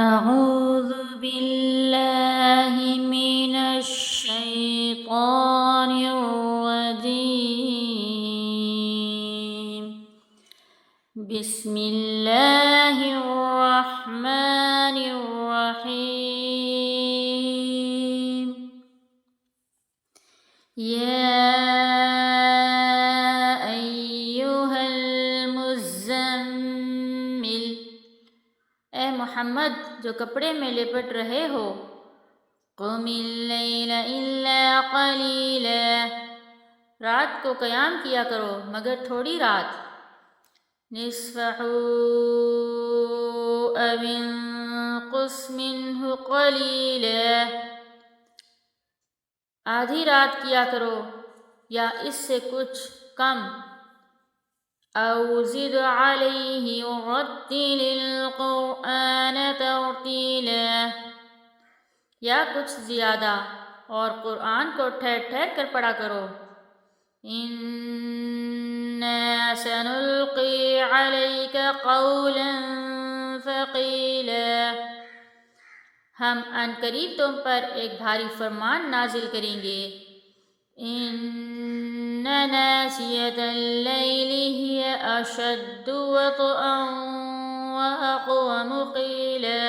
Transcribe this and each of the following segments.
أعوذ بالله من الشيطان الرجيم. بسم الله الرحمن الرحيم. يا أيها المزمل، اے محمد جو کپڑے میں لپٹ رہے ہو، قم اللیل الا قلیلا، رات کو قیام کیا کرو مگر تھوڑی رات، نصفہ او انقص منہ قلیلا، آدھی رات کیا کرو یا اس سے کچھ کم، او زد علیہ ورتل القرآن ترتیلا، یا کچھ زیادہ اور قرآن کو ٹھہر ٹھہر کر پڑھا کرو. انا سنلقی علیک قولا ثقیلا، ہم ان قریب تم پر ایک بھاری فرمان نازل کریں گے. ان ناشئۃ اللیل ہی اشد وطئا واقوم قیلا،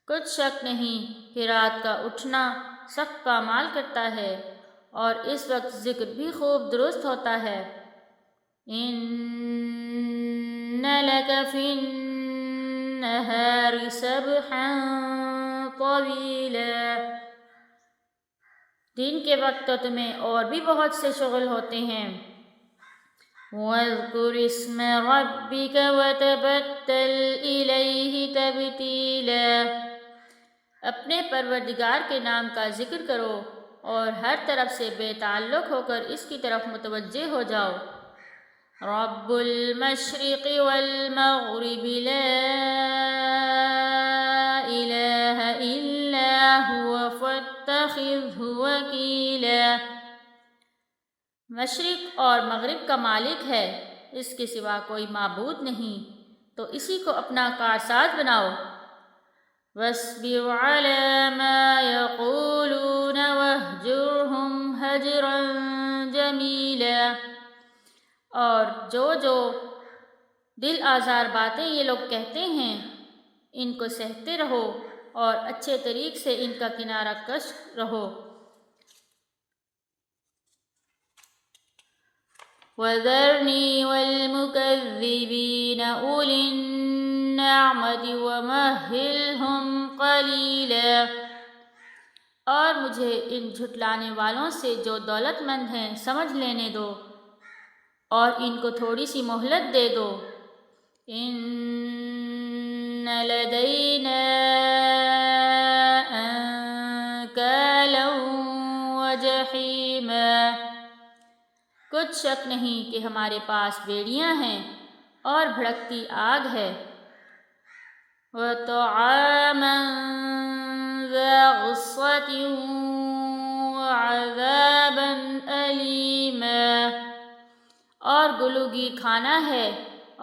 کچھ شک نہیں کہ رات کا اٹھنا سخت پامال کرتا ہے اور اس وقت ذکر بھی خوب درست ہوتا ہے. ان لک فی النہار سبحا طویلا، دن کے وقت تو تمہیں اور بھی بہت سے شغل ہوتے ہیں. وَاذْكُرِ اسْمَ رَبِّكَ وَتَبَتَّلْ إِلَيْهِ تَبْتِيلًا، اپنے پروردگار کے نام کا ذکر کرو اور ہر طرف سے بے تعلق ہو کر اس کی طرف متوجہ ہو جاؤ. رب المشرق والمغرب لا الہ الا هو فاتخذہ وکیلا، مشرق اور مغرب کا مالک ہے، اس کے سوا کوئی معبود نہیں، تو اسی کو اپنا کارساز بناؤ. وَاصْبِرْ عَلَى مَا يَقُولُونَ وَاهْجُرْهُمْ هَجْرًا جَمِيلًا، اور جو دل آزار باتیں یہ لوگ کہتے ہیں ان کو سہتے رہو اور اچھے طریق سے ان کا کنارہ کش رہو. وَذَرْنِي وَالْمُكَذِّبِينَ أُولِي النَّعْمَةِ وَمَهِّلْهُمْ قَلِيلًا، اور مجھے ان جھٹلانے والوں سے جو دولت مند ہیں سمجھ لینے دو اور ان کو تھوڑی سی مہلت دے دو. ان لدینا انکالا وجحیما، کچھ شک نہیں کہ ہمارے پاس بیڑیاں ہیں اور بھڑکتی آگ ہے. وطعاما ذا غصة وعذابا ألیما، اور گلوگیر کھانا ہے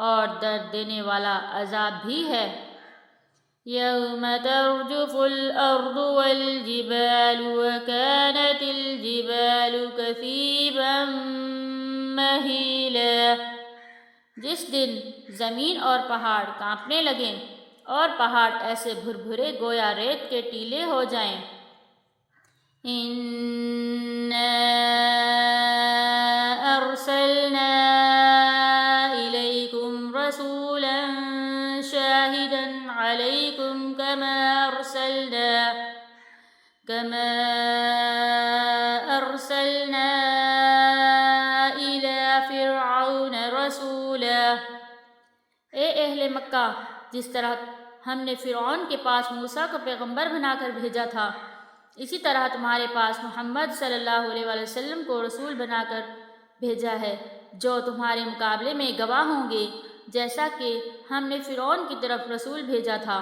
اور درد دینے والا عذاب بھی ہے. یوم ترجف الارض والجبال وكانت الجبال كثيبا مہیلا، جس دن زمین اور پہاڑ کانپنے لگیں اور پہاڑ ایسے بھربھرے گویا ریت کے ٹیلے ہو جائیں. اِنَّا أَرْسَلْنَا إِلَيْكُمْ رَسُولًا شَاهِدًا عَلَيْكُمْ كَمَا أَرْسَلْنَا إِلَى فِرْعَوْنَ رَسُولًا، اے اہل مکہ، جس طرح ہم نے فرعون کے پاس موسیٰ کو پیغمبر بنا کر بھیجا تھا، اسی طرح تمہارے پاس محمد صلی اللہ علیہ وسلم کو رسول بنا کر بھیجا ہے جو تمہارے مقابلے میں گواہ ہوں گے، جیسا کہ ہم نے فرعون کی طرف رسول بھیجا تھا.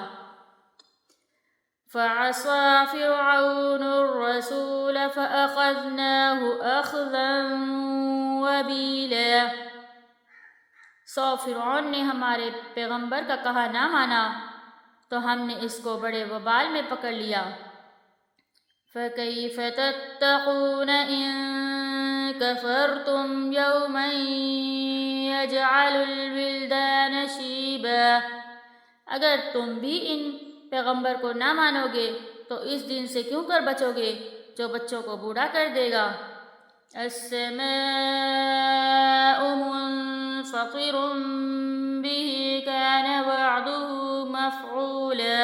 فَعَصَى فِرْعَوْنُ الرَّسُولَ فَأَخَذْنَاهُ أَخْذًا وَبِيلًا، سو فرعون نے ہمارے پیغمبر کا کہا نہ مانا تو ہم نے اس کو بڑے وبال میں پکڑ لیا۔ فَكَيْفَ تَتَّقُونَ إِن كَفَرْتُمْ يَوْمًا يَجْعَلُ الْوِلْدَانَ شِيبًا، اگر تم بھی ان پیغمبر کو نہ مانو گے تو اس دن سے کیوں کر بچو گے جو بچوں کو بوڑھا کر دے گا۔ السَّمَاءُ مُنفَطِرٌ بِهِ كَانَ وَعْدُهُ مَفْعُولًا،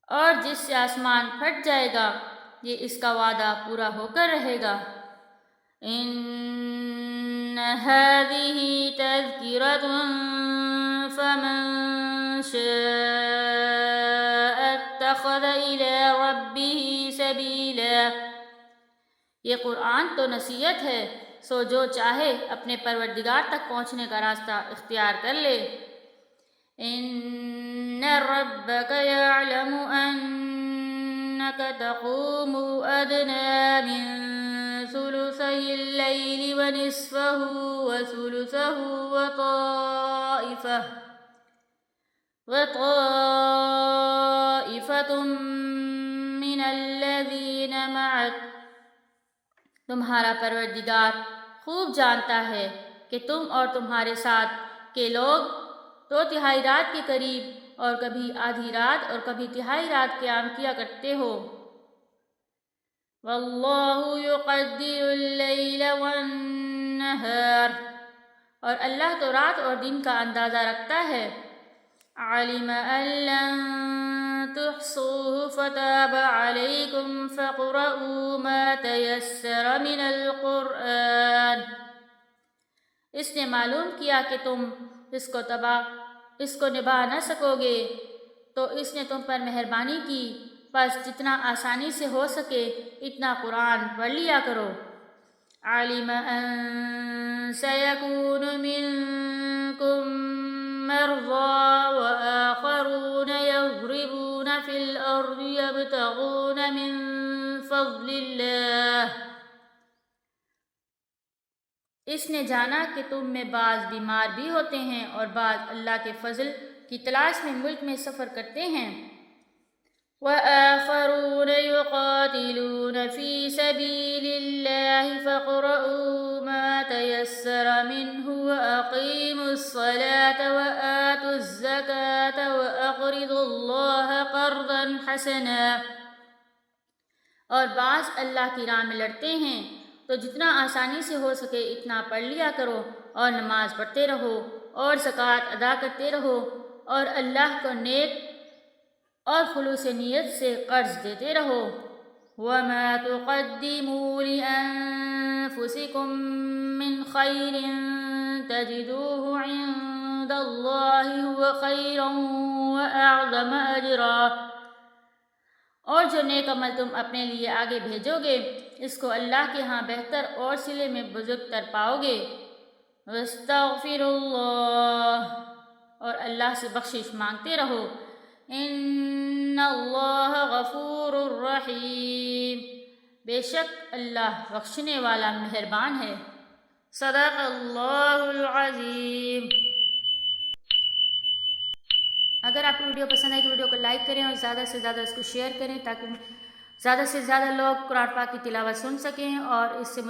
اور جس سے آسمان پھٹ جائے گا یہ اس کا وعدہ پورا ہو کر رہے گا۔ إِنَّ هَذِهِ تَذْكِرَةٌ فَمَن شَاءَ اتَّخَذَ إِلَىٰ رَبِّهِ سَبِيلًا، یہ قرآن تو نصیحت ہے، سو جو چاہے اپنے پروردگار تک پہنچنے کا راستہ اختیار کر لے۔ إِنَّ رَبَّكَ يَعْلَمُ أَنَّكَ تَقُومُ أَدْنَىٰ مِن ثُلُثَيِ اللَّيْلِ وَنِصْفَهُ وَثُلُثَهُ وَطَائِفَةٌ مِّنَ الَّذِينَ مَعَكَ، تمہارا پروردگار خوب جانتا ہے کہ تم اور تمہارے ساتھ کے لوگ 2/3 رات کے قریب اور کبھی آدھی رات اور کبھی تہائی رات قیام کیا کرتے ہو۔ وَاللَّهُ يُقَدِّرُ اللَّيْلَ وَالنَّهَارَ، اور اللہ تو رات اور دن کا اندازہ رکھتا ہے۔ عَلِمَ أَن لَّن تُحْصُوهُ فَتَابَ عَلَيْكُمْ فَاقْرَءُوا مَا تَيَسَّرَ مِنَ الْقُرْآنِ، اس نے معلوم کیا کہ تم اس کو نبھا نہ سکو گے تو اس نے تم پر مہربانی کی، پس جتنا آسانی سے ہو سکے اتنا قرآن پڑھ لیا کرو۔ عَلِمَ أَن سَيَكُونُ مِنكُم مَّرْضَىٰ وَآخَرُونَ يَضْرِبُونَ فِي الْأَرْضِ يَبْتَغُونَ مِن فَضْلِ اللَّهِ، اس نے جانا کہ تم میں بعض بیمار بھی ہوتے ہیں اور بعض اللہ کے فضل کی تلاش میں ملک میں سفر کرتے ہیں۔ وَآخَرُونَ يُقَاتِلُونَ فِي سَبِيلِ اللَّهِ فَاقْرَءُوا مَا تَيَسَّرَ مِنْهُ وَأَقِيمُوا الصَّلَاةَ وَآتُوا الزَّكَاةَ وَأَقْرِضُوا اللَّهَ قَرْضًا حَسَنًا، اور بعض اللہ کی راہ میں لڑتے ہیں تو جتنا آسانی سے ہو سکے اتنا پڑھ لیا کرو اور نماز پڑھتے رہو اور زکوٰۃ ادا کرتے رہو اور اللہ کو نیک اور خلوص نیت سے قرض دیتے رہو۔ وَمَا تُقَدِّمُوا لِأَنفُسِكُم مِّنْ خَيْرٍ تَجِدُوهُ عِندَ اللَّهِ هُوَ خَيْرًا وَأَعْظَمَ أَجْرًا، اور جو نیک عمل تم اپنے لیے آگے بھیجو گے اس کو اللہ کے ہاں بہتر اور صلے میں بزرگ تر پاؤ گے۔ وَاسْتَغْفِرُوا اللَّهَ، اور اللہ سے بخشش مانگتے رہو۔ إِنَّ اللَّهَ غَفُورٌ رَّحِيمٌ، بے شک اللہ بخشنے والا مہربان ہے۔ صدق اللہ العظیم۔ اگر آپ کو ویڈیو پسند آئی تو ویڈیو کو لائک کریں اور زیادہ سے زیادہ اس کو شیئر کریں تاکہ زیادہ سے زیادہ لوگ قرآن پاک کی تلاوت سن سکیں اور اس سے